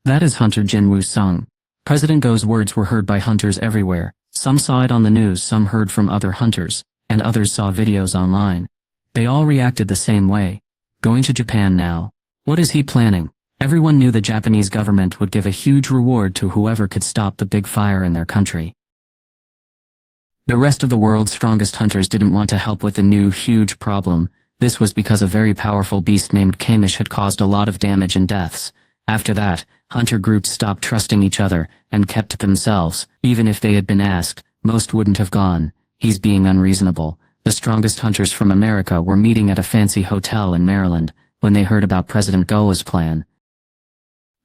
That is Hunter Jinwoo's song. President Go's words were heard by hunters everywhere. Some saw it on the news, some heard from other hunters, and others saw videos online. They all reacted the same way. Going to Japan now. What is he planning? Everyone knew the Japanese government would give a huge reward to whoever could stop the big fire in their country. The rest of the world's strongest hunters didn't want to help with the new huge problem. This was because a very powerful beast named Kamish had caused a lot of damage and deaths. After that, hunter groups stopped trusting each other and kept to themselves. Even if they had been asked, most wouldn't have gone. He's being unreasonable. The strongest hunters from America were meeting at a fancy hotel in Maryland when they heard about President Go's plan.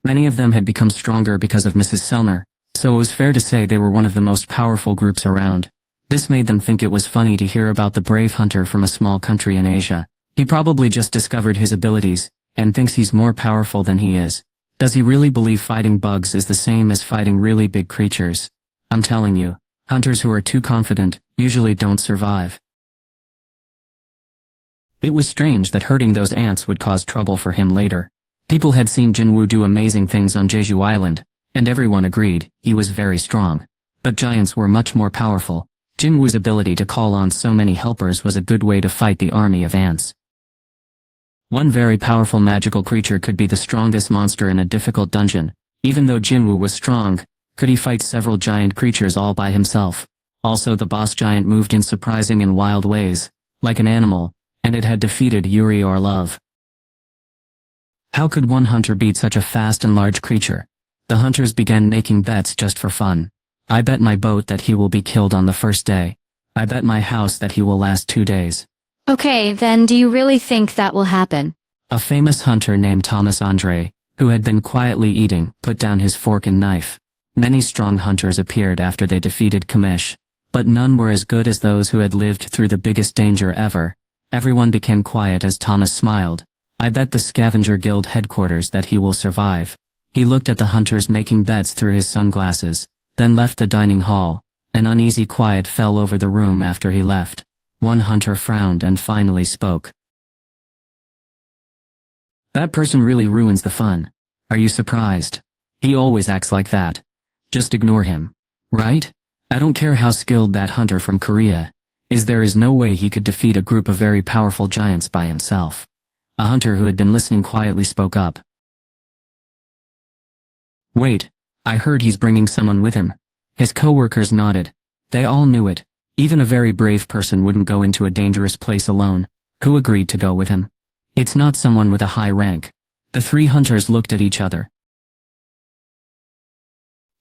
Many of them had become stronger because of Mrs. Selmer, so it was fair to say they were one of the most powerful groups around. This made them think it was funny to hear about the brave hunter from a small country in Asia. He probably just discovered his abilities, and thinks he's more powerful than he is. Does he really believe fighting bugs is the same as fighting really big creatures? I'm telling you, hunters who are too confident usually don't survive. It was strange that hurting those ants would cause trouble for him later. People had seen Jinwoo do amazing things on Jeju Island, and everyone agreed he was very strong. But giants were much more powerful. Jinwoo's ability to call on so many helpers was a good way to fight the army of ants. One very powerful magical creature could be the strongest monster in a difficult dungeon. Even though Jinwoo was strong, could he fight several giant creatures all by himself? Also, the boss giant moved in surprising and wild ways, like an animal, and it had defeated Yuri or Love. How could one hunter beat such a fast and large creature? The hunters began making bets just for fun. I bet my boat that he will be killed on the first day. I bet my house that he will last 2 days. Okay, then do you really think that will happen? A famous hunter named Thomas Andre, who had been quietly eating, put down his fork and knife. Many strong hunters appeared after they defeated Kamish, but none were as good as those who had lived through the biggest danger ever. Everyone became quiet as Thomas smiled. I bet the Scavenger Guild headquarters that he will survive. He looked at the hunters making bets through his sunglasses, then left the dining hall. An uneasy quiet fell over the room after he left. One hunter frowned and finally spoke. That person really ruins the fun. Are you surprised? He always acts like that. Just ignore him. Right? I don't care how skilled that hunter from Korea is, there is no way he could defeat a group of very powerful giants by himself. A hunter who had been listening quietly spoke up. Wait, I heard he's bringing someone with him. His co-workers nodded. They all knew it. Even a very brave person wouldn't go into a dangerous place alone. Who agreed to go with him? It's not someone with a high rank. The three hunters looked at each other.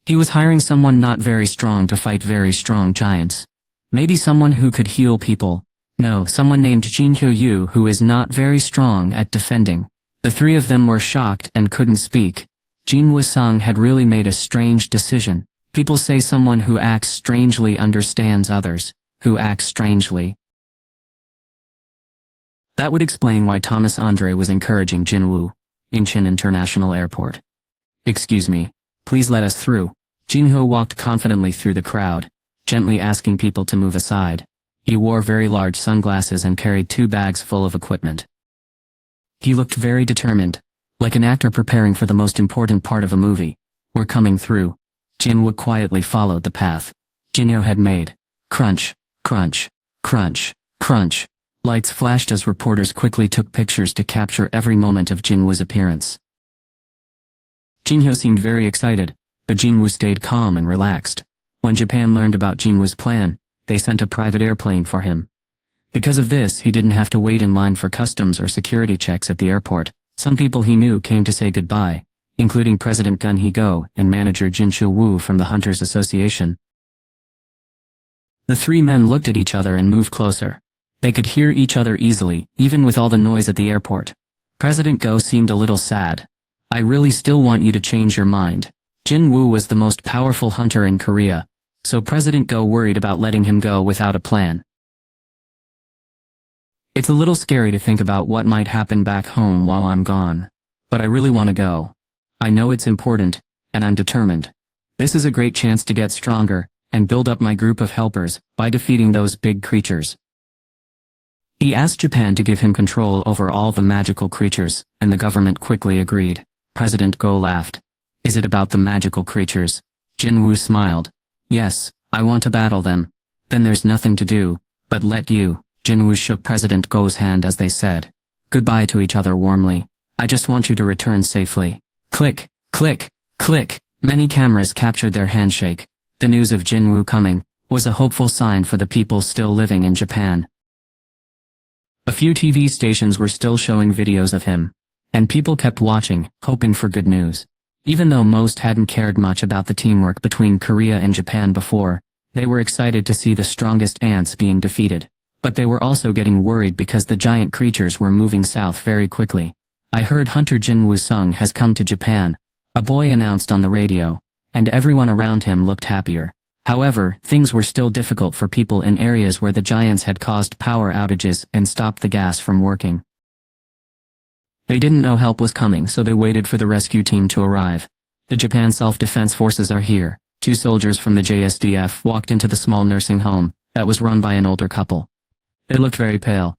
He was hiring someone not very strong to fight very strong giants. Maybe someone who could heal people. No, someone named Jin Hyo-yu who is not very strong at defending. The three of them were shocked and couldn't speak. Jin Woo-sung had really made a strange decision. People say someone who acts strangely understands others, who acts strangely. That would explain why Thomas Andre was encouraging Jinwoo. Incheon International Airport. Excuse me, please let us through. Jinho walked confidently through the crowd, gently asking people to move aside. He wore very large sunglasses and carried 2 bags full of equipment. He looked very determined, like an actor preparing for the most important part of a movie. We're coming through. Jinwoo quietly followed the path Jinho had made. Crunch, crunch, crunch, crunch. Lights flashed as reporters quickly took pictures to capture every moment of Jinwoo's appearance. Jinho seemed very excited, but Jinwoo stayed calm and relaxed. When Japan learned about Jinwoo's plan, they sent a private airplane for him. Because of this, he didn't have to wait in line for customs or security checks at the airport. Some people he knew came to say goodbye, including President Gun Hee-go and manager Jin Chul-woo from the Hunters Association. The 3 men looked at each other and moved closer. They could hear each other easily, even with all the noise at the airport. President Go seemed a little sad. I really still want you to change your mind. Jin Woo was the most powerful hunter in Korea, so President Go worried about letting him go without a plan. It's a little scary to think about what might happen back home while I'm gone. But I really want to go. I know it's important, and I'm determined. This is a great chance to get stronger, and build up my group of helpers, by defeating those big creatures. He asked Japan to give him control over all the magical creatures, and the government quickly agreed. President Go laughed. Is it about the magical creatures? Jinwoo smiled. Yes, I want to battle them. Then there's nothing to do, but let you. Jinwoo shook President Go's hand as they said goodbye to each other warmly. I just want you to return safely. Click, click, click. Many cameras captured their handshake. The news of Jinwoo coming was a hopeful sign for the people still living in Japan. A few TV stations were still showing videos of him, and people kept watching, hoping for good news. Even though most hadn't cared much about the teamwork between Korea and Japan before, they were excited to see the strongest ants being defeated. But they were also getting worried because the giant creatures were moving south very quickly. I heard Hunter Jinwoo Sung has come to Japan, a boy announced on the radio, and everyone around him looked happier. However, things were still difficult for people in areas where the giants had caused power outages and stopped the gas from working. They didn't know help was coming, so they waited for the rescue team to arrive. The Japan Self-Defense Forces are here. 2 soldiers from the JSDF walked into the small nursing home that was run by an older couple. They looked very pale.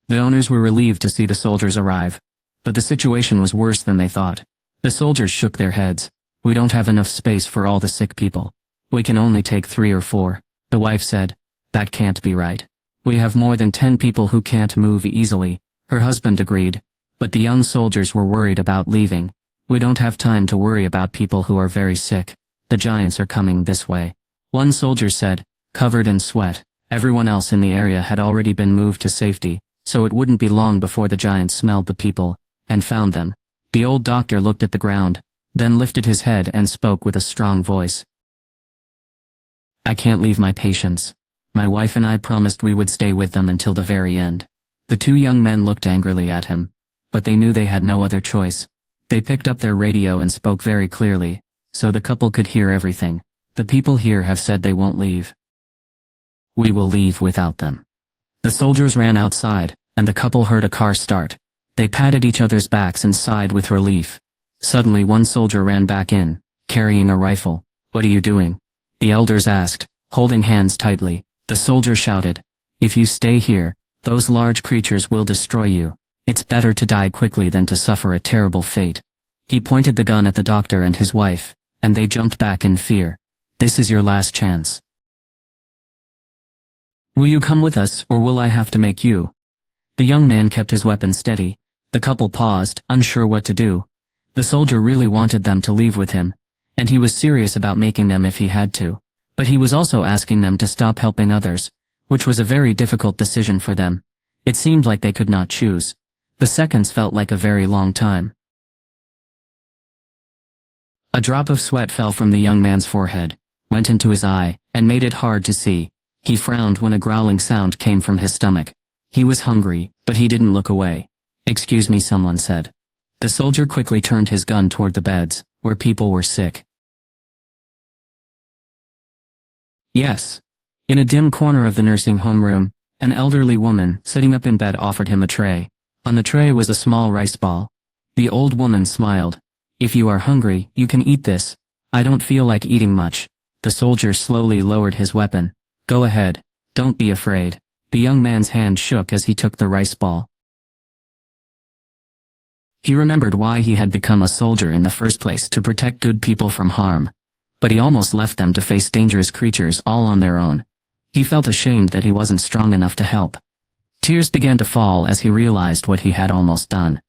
The owners were relieved to see the soldiers arrive, but the situation was worse than they thought. The soldiers shook their heads. We don't have enough space for all the sick people. We can only take 3 or 4, the wife said. That can't be right. We have more than 10 people who can't move easily, her husband agreed, but the young soldiers were worried about leaving. We don't have time to worry about people who are very sick. The giants are coming this way. One soldier said, covered in sweat. Everyone else in the area had already been moved to safety, so it wouldn't be long before the giants smelled the people and found them. The old doctor looked at the ground, then lifted his head and spoke with a strong voice. I can't leave my patients. My wife and I promised we would stay with them until the very end. The 2 young men looked angrily at him, but they knew they had no other choice. They picked up their radio and spoke very clearly, so the couple could hear everything. The people here have said they won't leave. We will leave without them. The soldiers ran outside, and the couple heard a car start. They patted each other's backs and sighed with relief. Suddenly one soldier ran back in, carrying a rifle. What are you doing? The elders asked, holding hands tightly. The soldier shouted, if you stay here, those large creatures will destroy you. It's better to die quickly than to suffer a terrible fate. He pointed the gun at the doctor and his wife, and they jumped back in fear. This is your last chance. Will you come with us, or will I have to make you? The young man kept his weapon steady. The couple paused, unsure what to do. The soldier really wanted them to leave with him, and he was serious about making them if he had to. But he was also asking them to stop helping others, which was a very difficult decision for them. It seemed like they could not choose. The seconds felt like a very long time. A drop of sweat fell from the young man's forehead, went into his eye, and made it hard to see. He frowned when a growling sound came from his stomach. He was hungry, but he didn't look away. Excuse me, someone said. The soldier quickly turned his gun toward the beds, where people were sick. Yes. In a dim corner of the nursing home room, an elderly woman, sitting up in bed, offered him a tray. On the tray was a small rice ball. The old woman smiled. If you are hungry, you can eat this. I don't feel like eating much. The soldier slowly lowered his weapon. Go ahead. Don't be afraid. The young man's hand shook as he took the rice ball. He remembered why he had become a soldier in the first place, to protect good people from harm. But he almost left them to face dangerous creatures all on their own. He felt ashamed that he wasn't strong enough to help. Tears began to fall as he realized what he had almost done.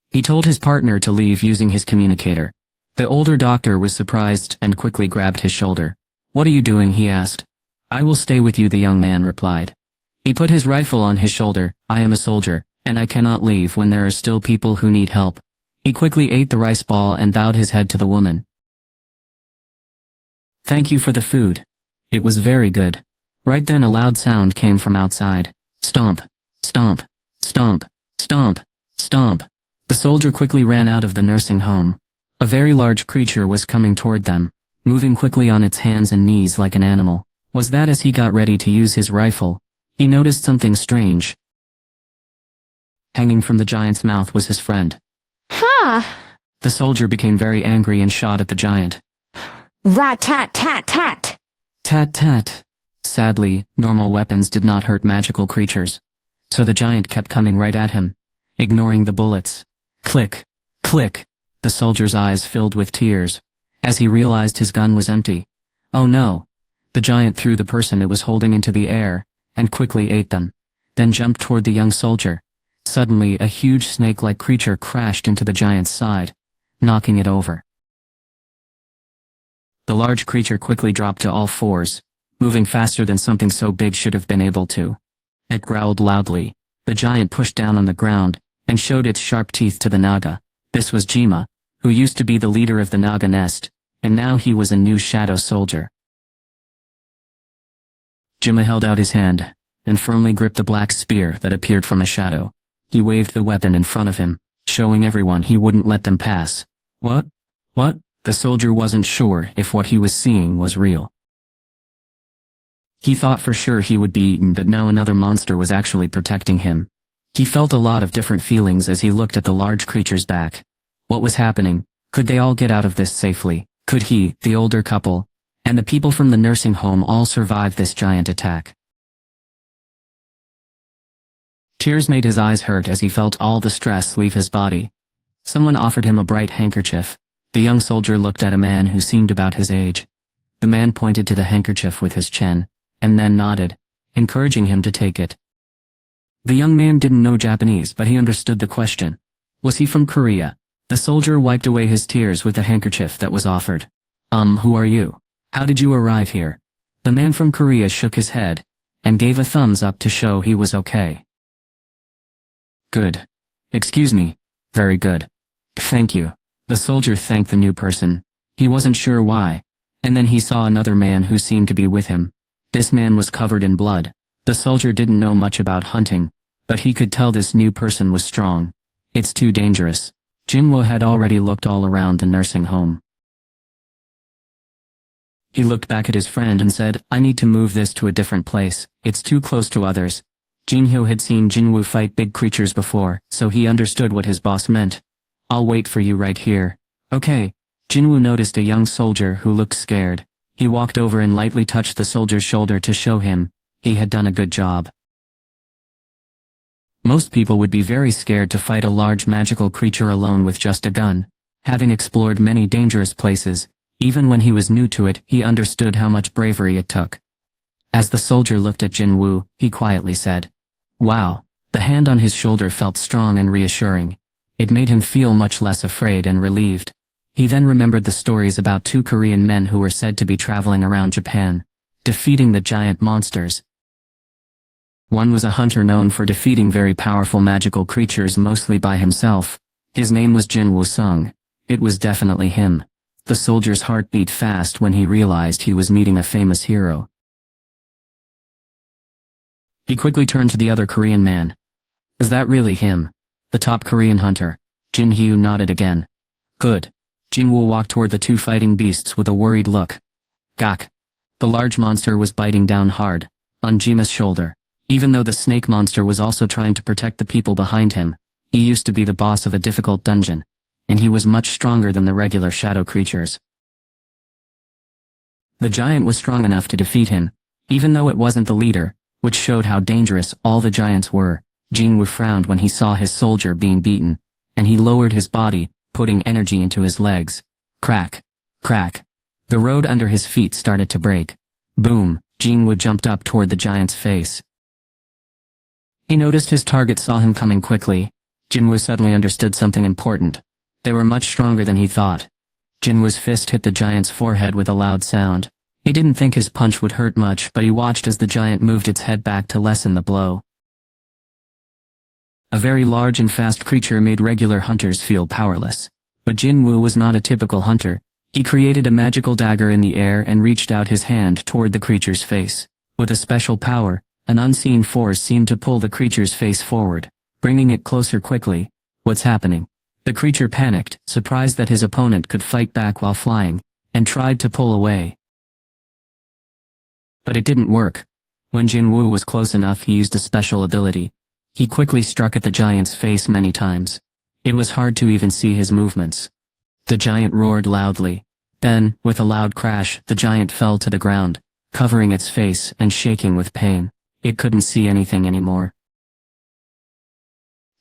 He told his partner to leave using his communicator. The older doctor was surprised and quickly grabbed his shoulder. What are you doing? He asked. I will stay with you, the young man replied. He put his rifle on his shoulder. I am a soldier, and I cannot leave when there are still people who need help. He quickly ate the rice ball and bowed his head to the woman. Thank you for the food. It was very good. Right then a loud sound came from outside. Stomp, stomp, stomp, stomp, stomp. The soldier quickly ran out of the nursing home. A very large creature was coming toward them, moving quickly on its hands and knees like an animal. Was that as he got ready to use his rifle? He noticed something strange. Hanging from the giant's mouth was his friend. Ha! The soldier became very angry and shot at the giant. Rat-tat-tat-tat! Tat-tat. Sadly, normal weapons did not hurt magical creatures, so the giant kept coming right at him, ignoring the bullets. Click, click. The soldier's eyes filled with tears, as he realized his gun was empty. Oh no! The giant threw the person it was holding into the air, and quickly ate them, then jumped toward the young soldier. Suddenly a huge snake-like creature crashed into the giant's side, knocking it over. The large creature quickly dropped to all fours, moving faster than something so big should have been able to. It growled loudly. The giant pushed down on the ground, and showed its sharp teeth to the Naga. This was Jima, who used to be the leader of the Naga nest, and now he was a new shadow soldier. Jima held out his hand, and firmly gripped the black spear that appeared from a shadow. He waved the weapon in front of him, showing everyone he wouldn't let them pass. What? What? The soldier wasn't sure if what he was seeing was real. He thought for sure he would be eaten, but now another monster was actually protecting him. He felt a lot of different feelings as he looked at the large creature's back. What was happening? Could they all get out of this safely? Could he, the older couple, and the people from the nursing home all survive this giant attack? Tears made his eyes hurt as he felt all the stress leave his body. Someone offered him a bright handkerchief. The young soldier looked at a man who seemed about his age. The man pointed to the handkerchief with his chin, and then nodded, encouraging him to take it. The young man didn't know Japanese, but he understood the question. Was he from Korea? The soldier wiped away his tears with the handkerchief that was offered. Who are you? How did you arrive here? The man from Korea shook his head, and gave a thumbs up to show he was okay. Good. Excuse me. Very good. Thank you. The soldier thanked the new person. He wasn't sure why, and then he saw another man who seemed to be with him. This man was covered in blood. The soldier didn't know much about hunting, but he could tell this new person was strong. It's too dangerous. Jinwoo had already looked all around the nursing home. He looked back at his friend and said, I need to move this to a different place. It's too close to others. Jinhyo had seen Jinwoo fight big creatures before, so he understood what his boss meant. I'll wait for you right here. Okay. Jinwoo noticed a young soldier who looked scared. He walked over and lightly touched the soldier's shoulder to show him he had done a good job. Most people would be very scared to fight a large magical creature alone with just a gun. Having explored many dangerous places, even when he was new to it, he understood how much bravery it took. As the soldier looked at Jinwoo, he quietly said, Wow. The hand on his shoulder felt strong and reassuring. It made him feel much less afraid and relieved. He then remembered the stories about two Korean men who were said to be traveling around Japan, defeating the giant monsters. One was a hunter known for defeating very powerful magical creatures mostly by himself. His name was Jin Woo-sung. It was definitely him. The soldier's heart beat fast when he realized he was meeting a famous hero. He quickly turned to the other Korean man. Is that really him? The top Korean hunter? Jin Hyo nodded again. Good. Jinwoo walked toward the two fighting beasts with a worried look. Gak. The large monster was biting down hard, on Jima's shoulder. Even though the snake monster was also trying to protect the people behind him, he used to be the boss of a difficult dungeon, and he was much stronger than the regular shadow creatures. The giant was strong enough to defeat him, even though it wasn't the leader, which showed how dangerous all the giants were. Jinwoo frowned when he saw his soldier being beaten, and he lowered his body, putting energy into his legs. Crack. Crack. The road under his feet started to break. Boom. Jinwoo jumped up toward the giant's face. He noticed his target saw him coming quickly. Jinwoo suddenly understood something important. They were much stronger than he thought. Jinwoo's fist hit the giant's forehead with a loud sound. He didn't think his punch would hurt much, but he watched as the giant moved its head back to lessen the blow. A very large and fast creature made regular hunters feel powerless. But Jinwoo was not a typical hunter. He created a magical dagger in the air and reached out his hand toward the creature's face. With a special power, an unseen force seemed to pull the creature's face forward, bringing it closer quickly. What's happening? The creature panicked, surprised that his opponent could fight back while flying, and tried to pull away. But it didn't work. When Jinwoo was close enough, he used a special ability. He quickly struck at the giant's face many times. It was hard to even see his movements. The giant roared loudly. Then, with a loud crash, the giant fell to the ground, covering its face and shaking with pain. It couldn't see anything anymore.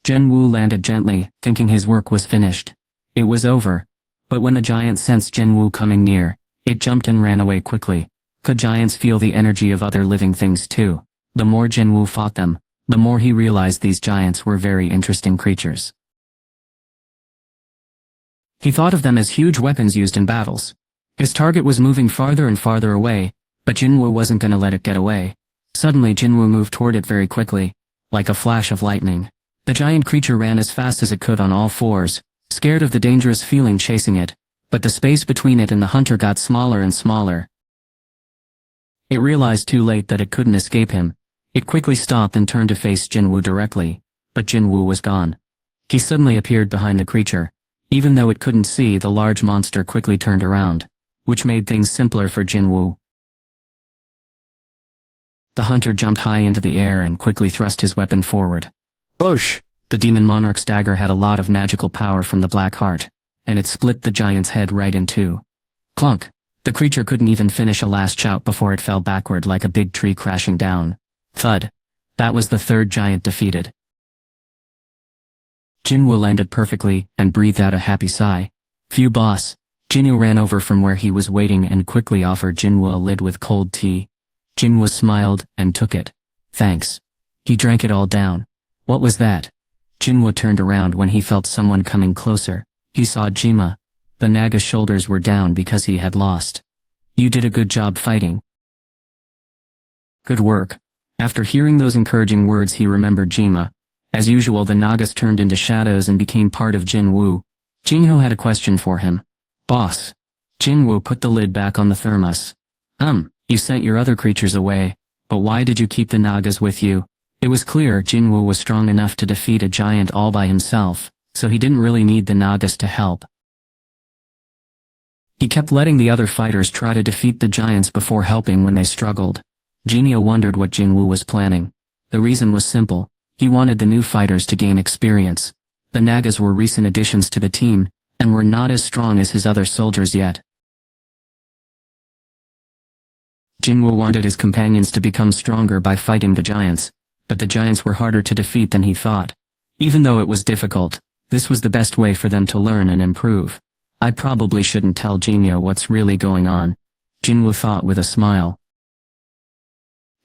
Jinwoo landed gently, thinking his work was finished. It was over. But when the giant sensed Jinwoo coming near, it jumped and ran away quickly. Could giants feel the energy of other living things too? The more Jinwoo fought them, the more he realized these giants were very interesting creatures. He thought of them as huge weapons used in battles. His target was moving farther and farther away, but Jinwoo wasn't gonna let it get away. Suddenly Jinwoo moved toward it very quickly, like a flash of lightning. The giant creature ran as fast as it could on all fours, scared of the dangerous feeling chasing it, but the space between it and the hunter got smaller and smaller. It realized too late that it couldn't escape him. It quickly stopped and turned to face Jinwoo directly, but Jinwoo was gone. He suddenly appeared behind the creature. Even though it couldn't see, the large monster quickly turned around, which made things simpler for Jinwoo. The hunter jumped high into the air and quickly thrust his weapon forward. Boosh! The demon monarch's dagger had a lot of magical power from the black heart, and it split the giant's head right in two. Clunk! The creature couldn't even finish a last shout before it fell backward like a big tree crashing down. Thud! That was the third giant defeated. Jinwoo landed perfectly and breathed out a happy sigh. Phew boss! Jinwoo ran over from where he was waiting and quickly offered Jinwoo a lid with cold tea. Jinwoo smiled and took it. Thanks. He drank it all down. What was that? Jinwoo turned around when he felt someone coming closer. He saw Jima. The Naga's shoulders were down because he had lost. You did a good job fighting. Good work. After hearing those encouraging words, he remembered Jima. As usual, the Nagas turned into shadows and became part of Jinwoo. Jinho had a question for him. Boss. Jinwoo put the lid back on the thermos. You sent your other creatures away, but why did you keep the Nagas with you? It was clear Jinwoo was strong enough to defeat a giant all by himself, so he didn't really need the Nagas to help. He kept letting the other fighters try to defeat the giants before helping when they struggled. Jinho wondered what Jinwoo was planning. The reason was simple. He wanted the new fighters to gain experience. The Nagas were recent additions to the team, and were not as strong as his other soldiers yet. Jinwoo wanted his companions to become stronger by fighting the giants, but the giants were harder to defeat than he thought. Even though it was difficult, this was the best way for them to learn and improve. I probably shouldn't tell Jinho what's really going on, Jinwoo thought with a smile.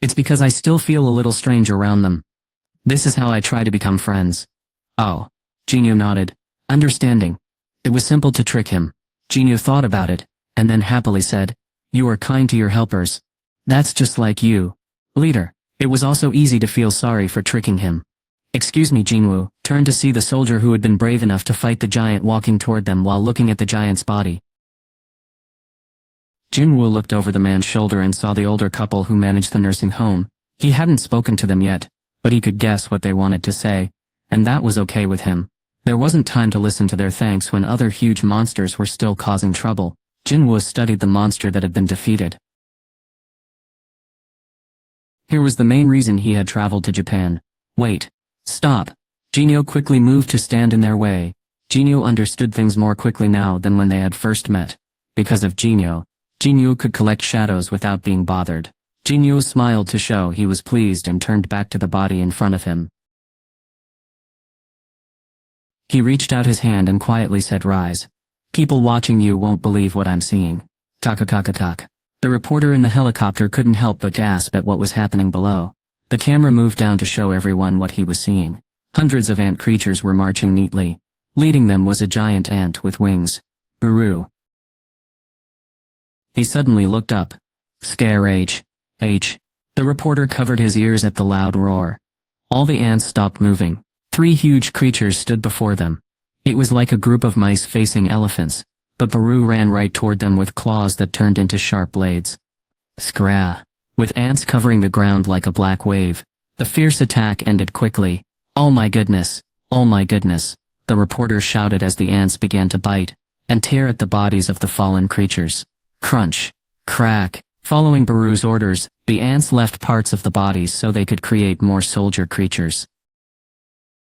It's because I still feel a little strange around them. This is how I try to become friends. Oh. Jinho nodded, understanding. It was simple to trick him. Jinho thought about it, and then happily said, You are kind to your helpers. That's just like you. Leader. It was also easy to feel sorry for tricking him. Excuse me, Jinwoo turned to see the soldier who had been brave enough to fight the giant walking toward them while looking at the giant's body. Jinwoo looked over the man's shoulder and saw the older couple who managed the nursing home. He hadn't spoken to them yet, but he could guess what they wanted to say, and that was okay with him. There wasn't time to listen to their thanks when other huge monsters were still causing trouble. Jinwoo studied the monster that had been defeated. Here was the main reason he had traveled to Japan. Wait. Stop. Jinho quickly moved to stand in their way. Jinho understood things more quickly now than when they had first met. Because of Jinho could collect shadows without being bothered. Jinho smiled to show he was pleased and turned back to the body in front of him. He reached out his hand and quietly said, Rise. People watching you won't believe what I'm seeing. Tak. The reporter in the helicopter couldn't help but gasp at what was happening below. The camera moved down to show everyone what he was seeing. Hundreds of ant creatures were marching neatly. Leading them was a giant ant with wings. Baru. He suddenly looked up. Scare H. The reporter covered his ears at the loud roar. All the ants stopped moving. 3 huge creatures stood before them. It was like a group of mice facing elephants, but Baru ran right toward them with claws that turned into sharp blades. Scrah. With ants covering the ground like a black wave, the fierce attack ended quickly. Oh my goodness, the reporter shouted as the ants began to bite and tear at the bodies of the fallen creatures. Crunch. Crack. Following Baru's orders, the ants left parts of the bodies so they could create more soldier creatures.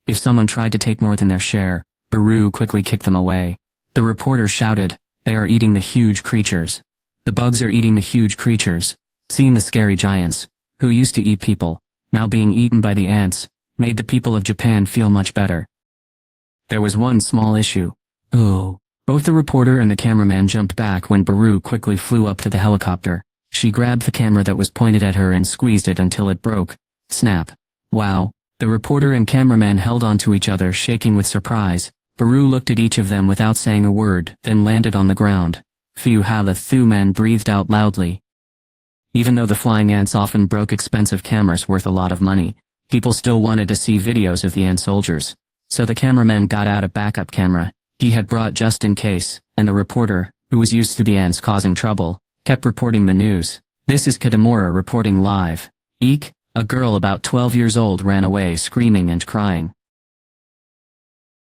If someone tried to take more than their share, Baru quickly kicked them away. The reporter shouted, They are eating the huge creatures. The bugs are eating the huge creatures. Seeing the scary giants, who used to eat people, now being eaten by the ants, made the people of Japan feel much better. There was one small issue. Oh. Both the reporter and the cameraman jumped back when Baru quickly flew up to the helicopter. She grabbed the camera that was pointed at her and squeezed it until it broke. Snap. Wow. The reporter and cameraman held onto each other, shaking with surprise. Baru looked at each of them without saying a word, then landed on the ground. Phew, how the Thu man breathed out loudly. Even though the flying ants often broke expensive cameras worth a lot of money, people still wanted to see videos of the ant soldiers. So the cameraman got out a backup camera he had brought just in case, and the reporter, who was used to the ants causing trouble, kept reporting the news. This is Kitamura reporting live. Eek, a girl about 12 years old ran away screaming and crying.